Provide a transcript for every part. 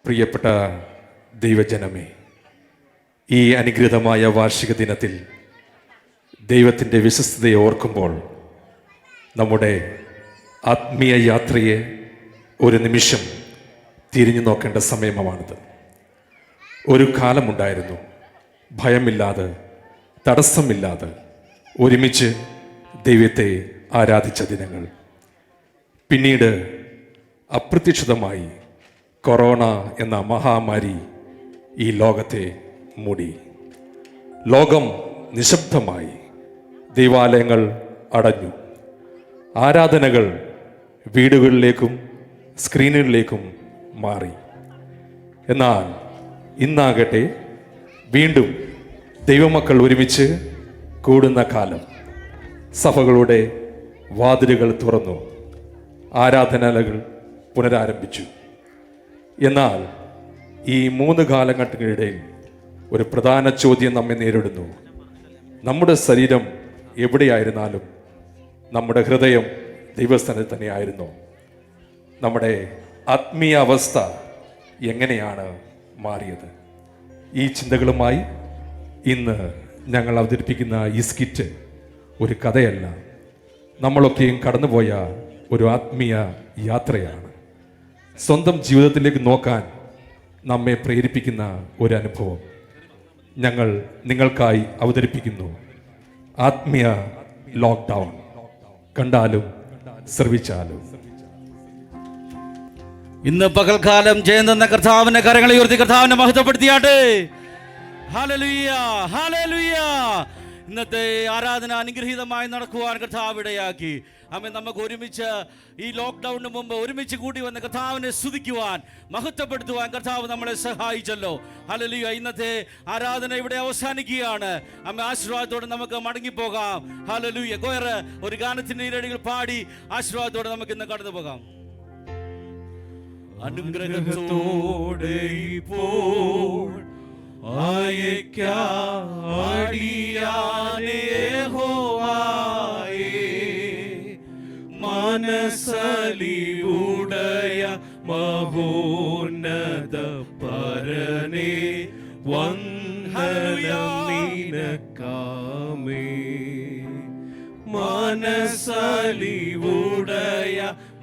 പ്രിയപ്പെട്ട ദൈവജനമേ, ഈ അനുഗ്രഹീതമായ വാർഷിക ദിനത്തിൽ ദൈവത്തിൻ്റെ വിശ്വസ്തതയെ ഓർക്കുമ്പോൾ നമ്മുടെ ആത്മീയ യാത്രയെ ഒരു നിമിഷം തിരിഞ്ഞു നോക്കേണ്ട സമയമാണിത്. ഒരു കാലമുണ്ടായിരുന്നു, ഭയമില്ലാതെ തടസ്സമില്ലാതെ ഒരുമിച്ച് ദൈവത്തെ ആരാധിച്ച ദിനങ്ങൾ. പിന്നീട് അപ്രതീക്ഷിതമായി കൊറോണ എന്ന മഹാമാരി ഈ ലോകത്തെ മൂടി. ലോകം നിശബ്ദമായി, ദൈവാലയങ്ങൾ അടഞ്ഞു, ആരാധനകൾ വീടുകളിലേക്കും സ്ക്രീനുകളിലേക്കും മാറി. എന്നാൽ ഇന്നാകട്ടെ വീണ്ടും ദൈവമക്കൾ ഒരുമിച്ച് കൂടുന്ന കാലം. സഭകളുടെ വാതിലുകൾ തുറന്നു, ആരാധനകൾ പുനരാരംഭിച്ചു. എന്നാൽ ഈ 3 കാലഘട്ടങ്ങളിടയിൽ ഒരു പ്രധാന ചോദ്യം നമ്മെ നേരിടുന്നു. നമ്മുടെ ശരീരം എവിടെയായിരുന്നാലും നമ്മുടെ ഹൃദയം ദൈവസ്ഥാനത്ത് തന്നെയായിരുന്നു. നമ്മുടെ ആത്മീയ അവസ്ഥ എങ്ങനെയാണ് മാറിയത്? ഈ ചിന്തകളുമായി ഇന്ന് ഞങ്ങൾ അവതരിപ്പിക്കുന്ന ഈ സ്കിറ്റ് ഒരു കഥയല്ല, നമ്മളൊക്കെയും കടന്നുപോയ ഒരു ആത്മീയ യാത്രയാണ്. സ്വന്തം ജീവിതത്തിലേക്ക് നോക്കാൻ നമ്മെ പ്രേരിപ്പിക്കുന്ന ഒരു അനുഭവം ഞങ്ങൾ നിങ്ങൾക്കായി അവതരിപ്പിക്കുന്നു. ആത്മീയ ലോക്ക്ഡൗൺ. കണ്ടാലും ശ്രവിച്ചാലും. ഇന്ന് പകൽക്കാലം ജയം തന്ന കർത്താവിന്റെ കരങ്ങളെ ഉയർത്തി കർത്താവിനെ മഹത്വപ്പെടുത്തിയാട്ടെ. Hallelujah, hallelujah. ഇന്നത്തെ ആരാധന അനുഗ്രഹീതമായി നടക്കുവാൻ കർത്താവ് ഇടയാക്കി. ആമേൻ. നമുക്ക് ഒരുമിച്ച് ഈ ലോക്ക്ഡൗണിന് മുമ്പ് ഒരുമിച്ച് കൂടി വന്ന് കർത്താവിനെ സ്തുതിക്കുവാൻ, മഹത്വപ്പെടുത്തുവാൻ കർത്താവ് നമ്മളെ സഹായിച്ചല്ലോ. ഹല്ലേലൂയ. ഇന്നത്തെ ആരാധന ഇവിടെ അവസാനിക്കുകയാണ്. ആമേൻ. ആശീർവാദത്തോടെ നമുക്ക് മടങ്ങിപ്പോകാം. ഹല്ലേലൂയ. കൊയർ ഒരു ഗാനത്തിന്റെ ഇരടികൾ പാടി ആശീർവാദത്തോടെ നമുക്ക് ഇന്ന് കടന്നു പോകാം. അനുഗ്രഹത്തോടെ ഇപ്പോൾ മനസലിവുടയ മഹോന്നത പരനേ വന്ദനം നിനക്കാമേ. മനസലിവുടയ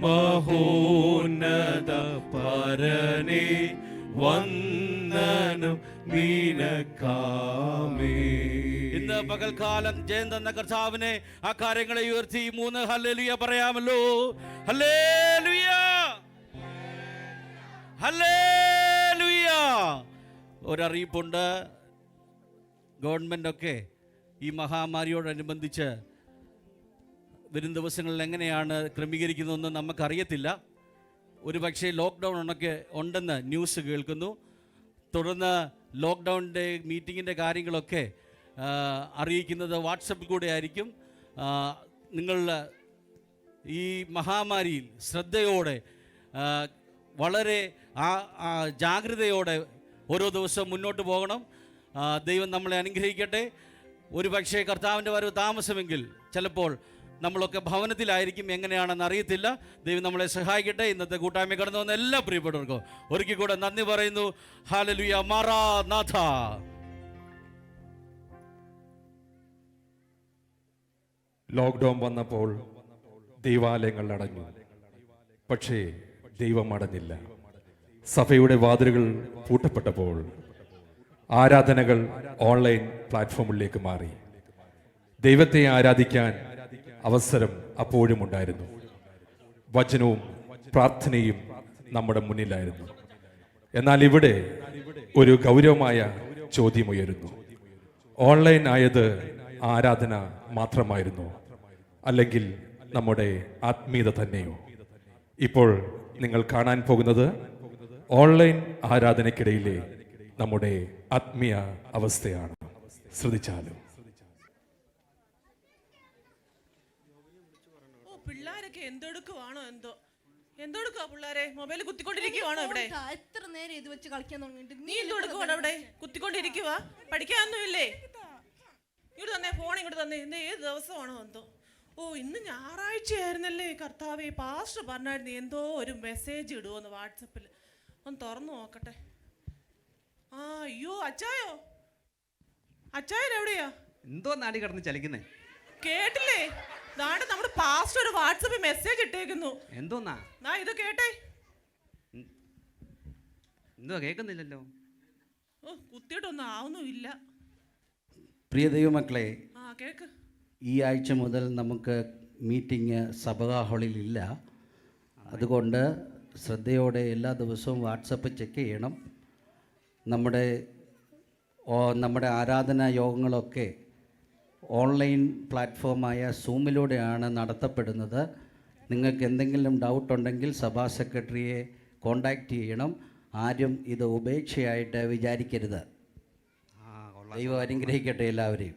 മഹോന്നത പരനേ വന്ദനം നിനക്കാമേ. ഇന്ന് പകൽക്കാലം ജയം തന്ന കർത്താവിനെ ആ കാര്യങ്ങളെ ഉയർത്തി 3 ഹല്ലേലൂയ പറയാമല്ലോ. Hallelujah, hallelujah. ഒരറിയിപ്പുണ്ട്. ഗവൺമെൻറ്റൊക്കെ ഈ മഹാമാരിയോടനുബന്ധിച്ച് വരും ദിവസങ്ങളിൽ എങ്ങനെയാണ് ക്രമീകരിക്കുന്നതെന്ന് നമുക്കറിയത്തില്ല. ഒരു പക്ഷേ ലോക്ക്ഡൗൺ ഒക്കെ ഉണ്ടെന്ന് ന്യൂസ് കേൾക്കുന്നു. തുടർന്ന് ലോക്ക്ഡൗണിൻ്റെ മീറ്റിങ്ങിൻ്റെ കാര്യങ്ങളൊക്കെ അറിയിക്കുന്നത് വാട്സപ്പിൽ കൂടെ ആയിരിക്കും. നിങ്ങൾ ഈ മഹാമാരിയിൽ ശ്രദ്ധയോടെ, വളരെ ജാഗ്രതയോടെ ഓരോ ദിവസവും മുന്നോട്ട് പോകണം. ദൈവം നമ്മളെ അനുഗ്രഹിക്കട്ടെ. ഒരു പക്ഷേ കർത്താവിൻ്റെ വരവ് താമസമെങ്കിൽ ചിലപ്പോൾ നമ്മളൊക്കെ ഭവനത്തിലായിരിക്കും, എങ്ങനെയാണെന്ന് അറിയത്തില്ല. ദൈവം നമ്മളെ സഹായിക്കട്ടെ. ഇന്നത്തെ കൂട്ടായ്മ കടന്നു വന്ന എല്ലാ പ്രിയപ്പെട്ടവർക്കും ഒരിക്കൽ കൂടെ നന്ദി പറയുന്നു. ഹല്ലേലൂയ, മാറാനാഥ. ലോക്ക്ഡൗൺ വന്നപ്പോൾ ദൈവാലയങ്ങൾ അടഞ്ഞു. പക്ഷേ ദൈവം അടഞ്ഞില്ല. സഭയുടെ വാതിലുകൾ പൂട്ടപ്പെട്ടപ്പോൾ ആരാധനകൾ ഓൺലൈൻ പ്ലാറ്റ്ഫോമിലേക്ക് മാറി. ദൈവത്തെ ആരാധിക്കാൻ അവസരം അപ്പോഴും ഉണ്ടായിരുന്നു. വചനവും പ്രാർത്ഥനയും നമ്മുടെ മുന്നിലായിരുന്നു. എന്നാൽ ഇവിടെ ഒരു ഗൗരവമായ ചോദ്യമുയരുന്നു. ഓൺലൈൻ ആയത് ആരാധന മാത്രമായിരുന്നു, അല്ലെങ്കിൽ നമ്മുടെ ആത്മീയത തന്നെയോ? ഇപ്പോൾ നിങ്ങൾ കാണാൻ പോകുന്നത് ഓൺലൈൻ ആരാധനയ്ക്കിടയിലെ നമ്മുടെ ആത്മീയ അവസ്ഥയാണ്. ശ്രദ്ധിച്ചാലും. പിള്ളേരൊക്കെ എന്തെടുക്കുവാണോ എന്തോ? എന്തെടുക്കുവാ പിള്ളേരെ? മൊബൈൽ കുത്തിക്കൊണ്ടിരിക്കുവാണോ ഇവിടെ? എത്ര നേരം ഇത് വെച്ച് കളിക്കാൻ തുടങ്ങിയിട്ട്? നീ എന്തെടുക്കുവാണോ അവിടെ? കുത്തിക്കൊണ്ടിരിക്കുവാ? പഠിക്കാനൊന്നുമില്ലേ? ഇങ്ങോട്ട് തന്നെ ഫോൺ, ഇങ്ങോട്ട് തന്നെ. ഇന്ന് ഏത് ദിവസമാണോ എന്തോ? ഓ ഇന്ന് ഞായറാഴ്ചയായിരുന്നല്ലേ കർത്താവേ. പാസ്റ്റർ പറഞ്ഞായിരുന്നു എന്തോ ഒരു മെസ്സേജ് ഇടുവോന്ന് വാട്സപ്പിൽ. ഒന്ന് തുറന്നു നോക്കട്ടെ. ആ അയ്യോ അച്ചായോ, അച്ചായൻ എവിടെയാ? എന്തോ നാടി കിടന്ന് ചലിക്കുന്നേ കേട്ടില്ലേ? ദാണ്ട് നമ്മുടെ പാസ്റ്റർ ഒരു വാട്സപ്പിൽ മെസ്സേജ് ഇട്ടേക്കുന്നു. എന്തോന്നാ? ഇത് കേട്ടെ. എന്തോ കേൾക്കുന്നില്ലല്ലോ. ഓ കുത്തിയിട്ടൊന്നും ആവുന്നുമില്ല. പ്രിയ ദൈവമക്കളെ, കേക്ക്. ഈ ആഴ്ച മുതൽ നമുക്ക് മീറ്റിംഗ് സഭകാ ഹാളിലില്ല. അതുകൊണ്ട് ശ്രദ്ധയോടെ എല്ലാ ദിവസവും വാട്സപ്പ് ചെക്ക് ചെയ്യണം. നമ്മുടെ ആരാധനാ യോഗങ്ങളൊക്കെ ഓൺലൈൻ പ്ലാറ്റ്ഫോമായ സൂമിലൂടെയാണ് നടത്തപ്പെടുന്നത്. നിങ്ങൾക്ക് എന്തെങ്കിലും ഡൗട്ട് ഉണ്ടെങ്കിൽ സഭാ സെക്രട്ടറിയെ കോണ്ടാക്റ്റ് ചെയ്യണം. ആരും ഇത് ഉപേക്ഷയായിട്ട് വിചാരിക്കരുത്. ദൈവം അനുഗ്രഹിക്കട്ടെ എല്ലാവരെയും.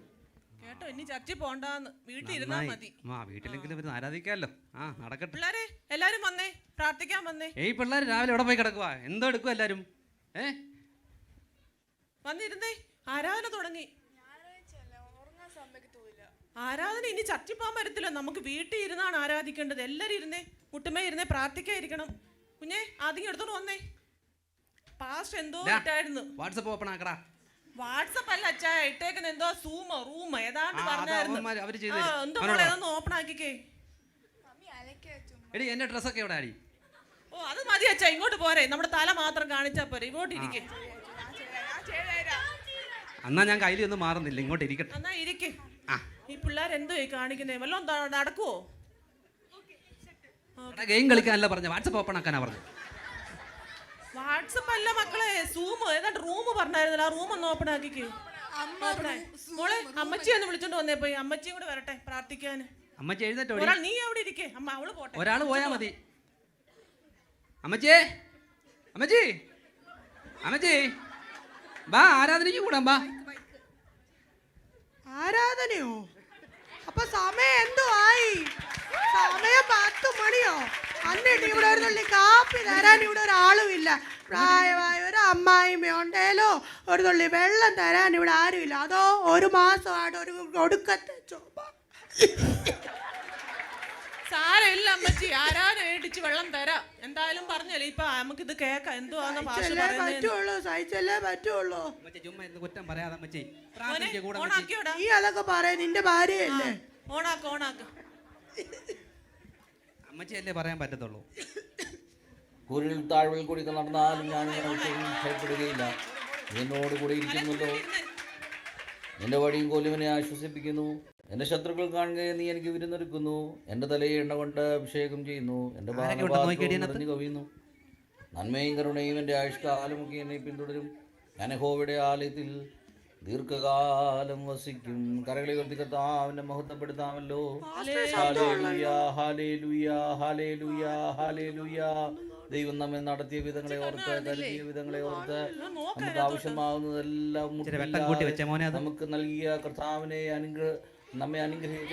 കേട്ടോ, ഇനി ചർച്ചിൽ പോണ്ടാന്ന്, വീട്ടിൽ ഇരുന്നാ മതി. വീട്ടിലെങ്കിലും ഇവര് ആരാധിക്കാമല്ലോ. നടക്കട്ടെ. പിള്ളേരെ എല്ലാരും വന്നേ, പ്രാർത്ഥിക്കാൻ വന്നേ. പിള്ളേർ രാവിലെ എവിടെ പോയി കിടക്കുവാ? എന്തോ എടുക്കുക എല്ലാരും? വന്നിരുന്നേ, ആരാധന തുടങ്ങി. ആരാധന ഇനി ചർച്ചിൽ പോകാൻ പറ്റത്തില്ല, നമുക്ക് വീട്ടിൽ ഇരുന്നാണ് ആരാധിക്കേണ്ടത്. എല്ലാരും ഇരുന്നേ, മുട്ടുമേ ഇരുന്നേ, പ്രാർത്ഥിക്കാതിരിക്കണം. കുഞ്ഞേ ആദ്യം എടുത്തോണ്ട് വന്നേ. പാസ്റ്റർ എന്തോ ഇട്ടായിരുന്നു. WhatsApp open ആക്കടാ. വാട്സപ്പ് അല്ല അച്ഛാ ഇട്ടേക്കുന്ന, എന്തോ റൂം ഏതാണ്ട് പറഞ്ഞായിരുന്നു. ഓപ്പൺ ആക്കിക്കേ. എടി എന്റെ ഡ്രസ്സൊക്കെ എവിടെ ആടി? ഓ അത് മതി അച്ഛാ, ഇങ്ങോട്ട് പോരെ. നമ്മുടെ തല മാത്രം കാണിച്ചാ പോരെ. ഇങ്ങോട്ട് ഇരിക്കേ. എന്നാ ഞാൻ കയ്യിലൊന്നും മാറുന്നില്ല, ഇങ്ങോട്ട് ഇരിക്കട്ടെ. എന്നാ ഇരിക്കേ. ഈ പിള്ളേർ എന്തോ കാണിക്കുന്നേ? വല്ലോം നടക്കുവോ? ഗെയിം കളിക്കാനല്ല പറഞ്ഞ, വാട്സപ്പ് ഓപ്പൺ ആക്കാനാ പറഞ്ഞു. വാട്സപ്പ് അല്ല മക്കളെ, സൂം ഏതാണ്ട് റൂം പറഞ്ഞായിരുന്നല്ലോ. ആ റൂം ഒന്ന് ഓപ്പൺ ആക്കിക്കേ. മോളെ അമ്മച്ചി ഒന്ന് വിളിച്ചോണ്ട് വന്നേ. പോയി അമ്മച്ചിയും കൂടെ വരട്ടെ പ്രാർത്ഥിക്കാൻ. അമ്മച്ചി എഴുന്നേറ്റോ? നീ അവിടെ ഇരിക്കേ. അവള് പോട്ടെ. ഒരാൾ പോയാ മതി. അമ്മച്ചിയെ, അമ്മച്ചി, അമ്മച്ചി ബാ ആരാധനയ്ക്ക് കൂടാം. ബാ. ആരാധനയോ? അപ്പൊ സമയം എന്തോ ആയി? സമയം 10 മണിയോ? എന്നിട്ട് ഇവിടെ ഒരു തുള്ളി കാപ്പി തരാൻ ഇവിടെ ഒരാളുമില്ല. പ്രായമായ ഒരു അമ്മായിമ്മയുണ്ടേലോ ഒരു തുള്ളി വെള്ളം തരാൻ ഇവിടെ ആരുമില്ല. അതോ ഒരു മാസമായിട്ട് ഒരു ഒടുക്കത്തെ ചുമ. സാരമില്ല അമ്മച്ചി, ആരാധന ഏടിച്ച് വെള്ളം തരാം. എന്തായാലും പറഞ്ഞല്ലേ, ഇപ്പൊ നമുക്ക് ഇത് കേക്കാം. എന്തുവാന്ന് പറ്റുള്ളൂ, സഹിച്ചല്ലേ പറ്റുള്ളൂ. കുറ്റം പറയാതെ അമ്മച്ചി. നീ അതൊക്കെ പറയാ, നിന്റെ ഭാര്യയല്ലേ. ഓണാക്ക്. അമ്മച്ചിയല്ലേ പറയാൻ പറ്റത്തുള്ളൂ. കൂരിൽ താഴ്വയിൽ കൂടി നടന്നാലും ഞാൻ ഭയപ്പെടുകയില്ല. എന്നോട് കൂടെ ഇരിക്കുമല്ലോ. എൻ്റെ വടിയും കോലുവിനെ ആശ്വസിപ്പിക്കുന്നു. എൻ്റെ ശത്രുക്കൾ കാണുകയെ നീ എനിക്ക് വിരുന്നൊരുക്കുന്നു. എൻ്റെ തലയെ എണ്ണ കൊണ്ട് അഭിഷേകം ചെയ്യുന്നു. എൻ്റെ ഭാഗം കവിയുന്നു. നന്മയും കരുണയും എൻ്റെ ആയുഷ്കാലമൊക്കെ എന്നെ പിന്തുടരും. ഞാൻ യഹോവയുടെ ആലയത്തിൽ ദീർഘകാലം വസിക്കും. കരകളെ ഉയർത്തി കർത്താവിനെ മഹത്വപ്പെടുത്താമല്ലോ. ഹല്ലേലൂയ, ഹല്ലേലൂയ, ഹല്ലേലൂയ, ഹല്ലേലൂയ. ദൈവം നമ്മെ നടത്തിയ വിധങ്ങളെ ഓർത്ത്, കരുതിയ വിധങ്ങളെ ഓർത്ത്, നമുക്ക് ആവശ്യമാകുന്നതെല്ലാം നമുക്ക് നൽകിയ കർത്താവിനെ നമ്മെ അനുഗ്രഹിച്ച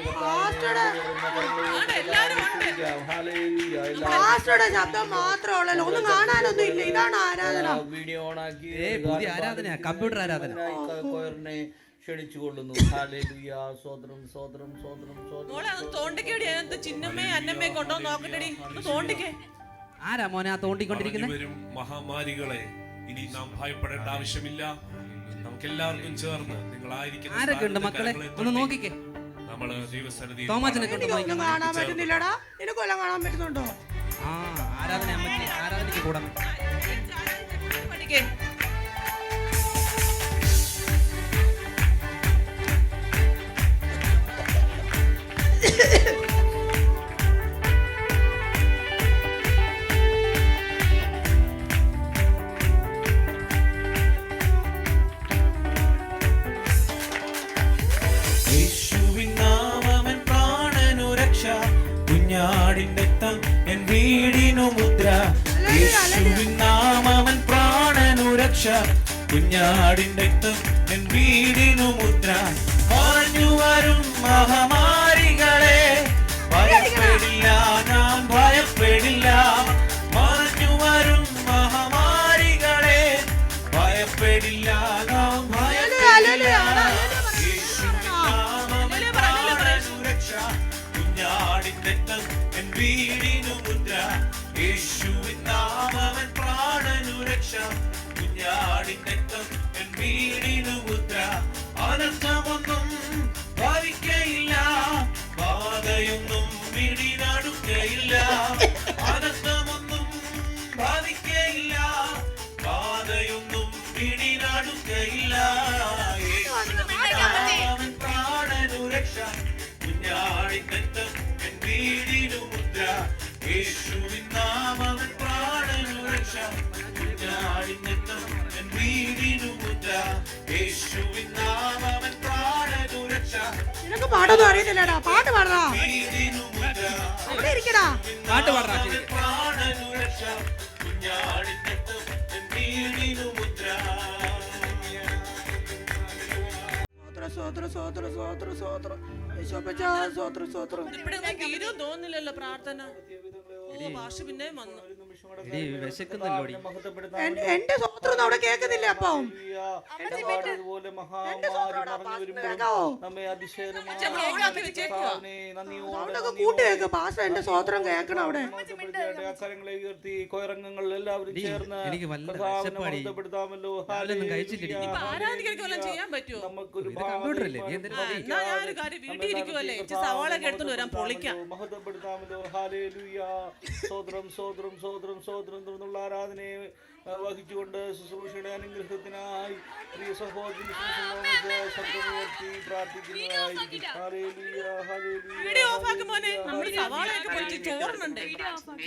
ശബ്ദം മാത്രമേ ഒന്നും കാണാനൊന്നും ഇല്ല. ഇതാണ് ആരാധന. വീഡിയോ ഓണാക്കി കമ്പ്യൂട്ടർ ആരാധന കൊയറിനെ ക്ഷണിച്ചുകൊള്ളുന്നു. ഹല്ലേലൂയ, സ്വതന്ത്രം സ്വതന്ത്രം സ്വതന്ത്രം സ്വതന്ത്രം. തോണ്ടിക്കേടി ചിന്നമ്മേ അന്നമ്മേ കൊണ്ടോ നോക്കട്ടെടി. തോണ്ടിക്കേ. ആരാ മോനെ ആ തോണ്ടിക്കൊണ്ടിരിക്കുന്നത്? മഹാമാരികളെ ഇനി നാം ഭയപ്പെടേണ്ട ആവശ്യമില്ല. നമുക്ക് എല്ലാവർക്കും ചേർന്ന് നിങ്ങളായിരിക്കുന്ന ആരൊക്കെ ഉണ്ട് മക്കളെ ഒന്ന് നോക്കിക്കേ. നമ്മള് ദൈവസന്നിധിയിൽ കാണാൻ പറ്റുന്നില്ലടാ. നിനക്കൊല്ലം കാണാൻ പറ്റുന്നുണ്ടോ? ആരാധന അമ്മച്ചി, ആരാധനയ്ക്ക് കൂടാം. കുഞ്ഞാടിന്റെ രക്തം എൻ വീടിനു മുദ്ര. യേശുവിൻ നാമമൻ പ്രാണനു രക്ഷ. കുഞ്ഞാടിന്റെ രക്തം എൻ വീടിനു മുദ്ര. മറഞ്ഞു വരും മഹാമാരികളെ ഭയപ്പെടില്ല, ഞാൻ ഭയപ്പെടില്ല. മറഞ്ഞു വരും മഹാമാരികളെ ഭയപ്പെടില്ല, നാം ഭയപ്പെടില്ല. യേശുവിൻ നാമമൻ പ്രാണനു രക്ഷ. രക്തം എൻ വീടിനു മുദ്ര, യേശുവിൻ നാമവൻ പ്രാണനു രക്ഷ. കുഞ്ഞാടിൻ രക്തം എൻ വീടിനു മുദ്ര, അനർത്ഥമൊന്നും ബാധിക്കയില്ല, ബാധയൊന്നും വീടിനടുക്കയില്ല. അനർത്ഥമൊന്നും ബാധിക്കയില്ല, ബാധയൊന്നും വീടിനടുക്കയില്ല. യേശുവിൻ പ്രാണനു രക്ഷ, കുഞ്ഞാടിൻ രക്തം എൻ വീടിനു മുദ്ര, യേശുവിൻ നാമവൻ പ്രാണനു രക്ഷ. കുഞ്ഞാടിൻ രക്തം എൻ വീടിനു മുദ്ര, യേശുവിൻ നാമവൻ പ്രാണനു രക്ഷ. നിനക്ക് പാട്ടൊന്നും അറിയത്തില്ലടാ, പാട്ട് പാടാ. വീടിനു മുദ്ര, അവിടെ ഇരിക്കടാ. പാട്ട് പാടാ. പ്രാണനു രക്ഷ. കുഞ്ഞാടിൻ രക്തം എൻ വീടിനു മുദ്ര. സ്വോത്രം സ്വോത്രം സ്വോത്രം സ്വോത്രം യേശോപ്പച്ചാ, സ്വോത്രം സ്വോത്രം. ഇവിടെ ഒന്നും തീരും തോന്നില്ലല്ലോ പ്രാർത്ഥന. ഓ ഭാഷ പിന്നെയും വന്നു. എടി വിശക്കുന്നില്ലോടി. എന്റെ സ്വോത്രം അവിടെ കേൾക്കുന്നില്ല. അപ്പം സൗണ്ടൊക്കെ കൂട്ടി വെക്ക്. പാസ്റ്റർ എന്റെ സ്വോത്രം കേൾക്കണം അവിടെ. എനിക്ക് വല്ല വിശപ്പാടി. രാവിലെയൊന്നും കഴിച്ചിട്ടില്ല. ആരാധിക്കൊക്കെ വല്ലതും ചെയ്യാൻ പറ്റുമോ? ഇത് കമ്പ്യൂട്ടറല്ലേ? നീ എന്തിനാ മതി? എന്നാ ഞാനൊരു കാര്യം വീട്ടിൽ ഇരിക്കുവല്ലേ, ഇച്ചിരി സവാളൊക്കെ എടുത്തോണ്ട് വരാൻ പൊളിക്കാം. സ്വോത്രം സ്വോത്രം സ്വോത്രം സ്വോത്രം തുടർന്നുള്ള ആരാധനയെ വഹിച്ചുകൊണ്ട് ശുശ്രൂഷയുടെ അനുഗ്രഹത്തിനായി പ്രിയ സഹോദരി ശബ്ദമുയർത്തി പ്രാർത്ഥിക്കുന്നതായിരിക്കും. വീഡിയോ ഓഫാക്ക് മോനെ, നമ്മൾ സവാളയൊക്കെ പൊളിച്ച് ചോറുന്നുണ്ട്.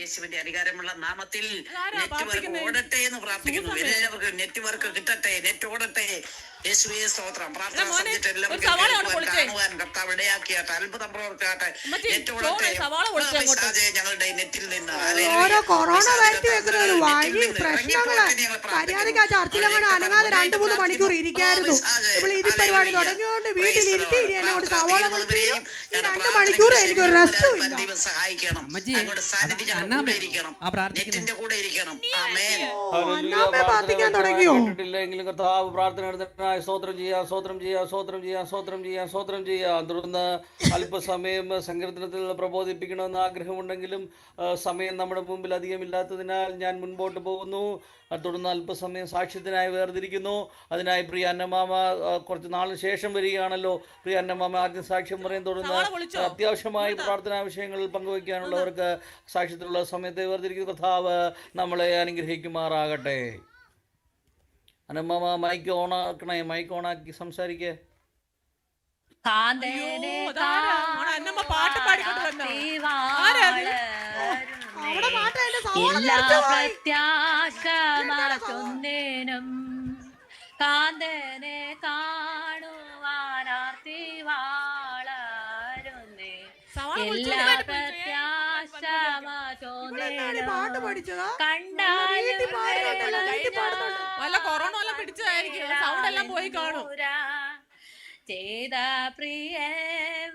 യേശുവിന്റെ അധികാരമുള്ള നാമത്തിൽ ആരാ നെറ്റ്വർക്ക് പ്രാർത്ഥിക്കുന്നേ? ഓടട്ടെ എന്ന് പ്രാർത്ഥിക്കുന്നു. എല്ലാവർക്കും നെറ്റ്വർക്ക് കിട്ടട്ടെ, നെറ്റ് ഓടട്ടെ. യേശുവേ സ്തോത്രം. പ്രാർത്ഥന മോനെ, സബ്ജക്റ്റ് ഒരു എല്ലാവർക്കും സവാള കേൾക്കുവാൻ, പൊളിച്ചേ. കാണുവാൻ കർത്താവ് ഇടയാക്കിയാട്ടെ, അത്ഭുതം പ്രവർത്തിയാട്ടെ. അമ്മച്ചി, നെറ്റ് ചോറ് ഓടട്ടെ. സവാള പൊളിച്ചേ അങ്ങോട്ട്. പിശാചേ, ഞങ്ങളുടെ നെറ്റിൽ നിന്ന് ഓരോ കൊറോണ വരുത്തി വെക്കുന്ന ഒരു വഴി പ്രശ്നങ്ങള്. മര്യാദക്ക് ആ ചർച്ചിലങ്ങനെ അനങ്ങാതെ 2-3 മണിക്കൂർ ഇരിക്കായിരുന്നു. ഇപ്പോൾ ഈ പരിപാടി തുടങ്ങിയോണ്ട് വീട്ടിലിരുത്തി എന്നോട് സവാള കൊടുത്തിരും. 2 മണിക്കൂർ എനിക്കൊരു റെസ്റ്റും ഇല്ല. സഹായിക്കണം. അമ്മച്ചി, അങ്ങോട്ട് സാന്നിധ്യം ഞങ്ങളുടെ അന്നാമ്മ കൂടെ ഇരിക്കണം. ആ പ്രാർത്ഥിക്കുന്നത്. നെറ്റിന്റെ കൂടെ ഇരിക്കണം. ആമേൻ. അന്നാമ്മേ പ്രാർത്ഥിക്കാൻ തുടങ്ങിയോ? കേട്ടിട്ടില്ലെങ്കിലും കർത്താവ് പ്രാർത്ഥന എടുത്തതിനായി സ്തോത്രം ചെയ്യാം, സ്തോത്രം ചെയ്യാം, സ്തോത്രം ചെയ്യാം, സ്തോത്രം ചെയ്യാം, സ്തോത്രം ചെയ്യാം. തുടർന്ന് അല്പസമയം സങ്കീർത്തനത്തിൽ പ്രബോധിപ്പിക്കണമെന്ന് ആഗ്രഹമുണ്ടെങ്കിലും സമയം നമ്മുടെ മുമ്പിൽ അധികമില്ലാത്തതിനാൽ ഞാൻ മുൻപോട്ട് പോകുന്നു. തുടർന്ന് അല്പസമയം സാക്ഷ്യത്തിനായി വേർതിരിക്കുന്നു. അതിനായി പ്രിയ അന്നമാമ കുറച്ച് നാളിന് ശേഷം വരികയാണല്ലോ. പ്രിയ അന്നമാമ ആദ്യം സാക്ഷ്യം പറയും. തുടർന്ന് അത്യാവശ്യമായി പ്രാർത്ഥനാ വിഷയങ്ങളിൽ പങ്കുവയ്ക്കാനുള്ളവർക്ക് സാക്ഷ്യത്തിലുള്ള സമയത്തെ വേർതിരിക്കുന്ന കർത്താവ് നമ്മളെ അനുഗ്രഹിക്കുമാറാകട്ടെ. അന്നമാമ മൈക്ക് ഓണാക്കണേ, മൈക്ക് ഓണാക്കി സംസാരിക്കേ. അന്നമ്മ പാട്ട് പാടിക്കൊണ്ട് വന്നോ? ആരാ അത്? അവിടെ പാട്ട് അതിന്റെ സവാള എല്ലാ നേരത്തെ പോയി. പ്രത്യാശമാറ്റുന്നേനും കാന്തനെ കാണുവാനാർത്തി വളരുന്നേ. സവാള എല്ലാ പൊളിച്ചോണ്ട് പ്രത്യാശമാറ്റുന്നേനും പാട്ട് പഠിച്ചതാ? കണ്ടാലും വീട്ടിൽ പാടുന്നുണ്ടല്ലോ, വീട്ടിൽ പാടുന്നുണ്ട്. വല്ല കൊറോണ വല്ലതും പിടിച്ചതായിരിക്കും, സൗണ്ട് എല്ലാം പോയി കാണും. ചെയ്ത പ്രിയ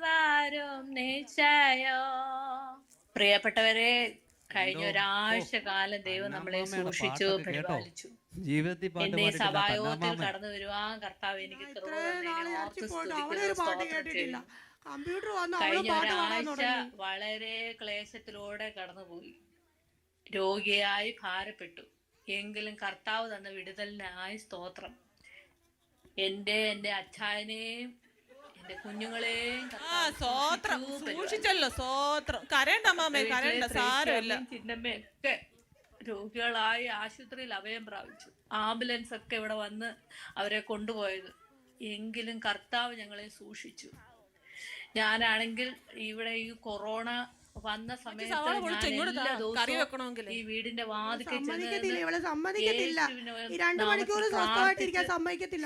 വരും നിശ്ചയോ. പ്രിയപ്പെട്ടവരെ, കഴിഞ്ഞ ഒരാഴ്ച കാലം ദൈവം നമ്മളെ സൂക്ഷിച്ചു, പരിപാലിച്ചു. ജീവിതത്തിൽ പാട്ട് എന്റെ പാടിയിട്ടില്ല. സഭായോഗത്തിൽ അന്നാമ്മ കടന്നു വരുവാൻ കർത്താവ് എനിക്ക് കൃപ ഇത്രയും നാള് തന്നതിനെ ഓർത്ത് ചർച്ചിൽ പോയിട്ട് സ്തുതിക്കുന്നു, അവളൊരു പാട്ട് സ്തോത്രം കേട്ടിട്ടില്ല. ചെയ്യുന്നു. കമ്പ്യൂട്ടർ വന്ന് അവള് കഴിഞ്ഞ പാട്ട് പാടാൻ ഒരാഴ്ച തുടങ്ങി. വളരെ ക്ലേശത്തിലൂടെ കടന്നുപോയി, രോഗിയായി ഭാരപ്പെട്ടു. എങ്കിലും കർത്താവ് തന്ന വിടുതലിനായി സ്തോത്രം. എന്റെ അച്ചായനെയും എന്റെ കുഞ്ഞുങ്ങളെയും സ്വോത്രം സൂക്ഷിച്ചല്ലോ, സ്വോത്രം. കരണ്ട മാമേ, കരണ്ട, സാരമില്ല. ചിന്നമ്മയൊക്കെ രോഗികളായി ആശുപത്രിയിൽ അഭയം പ്രാപിച്ചു. ആംബുലൻസ് ഒക്കെ ഇവിടെ വന്ന് അവരെ കൊണ്ടുപോയത്. എങ്കിലും കർത്താവ് ഞങ്ങളെ സൂക്ഷിച്ചു. ഞാനാണെങ്കിൽ ഇവിടെ ഈ കൊറോണ വന്ന സമയത്ത് ഞാൻ എല്ലാ ദിവസവും ഈ വീടിന്റെ വാതിക്കൽ സമ്മതിക്കത്തില്ല, ഇവളെ സമ്മതിക്കത്തില്ല. ഈ 2 മണിക്കൂർ സ്വസ്ഥമായിട്ടിരിക്കാൻ സമ്മതിക്കത്തില്ല.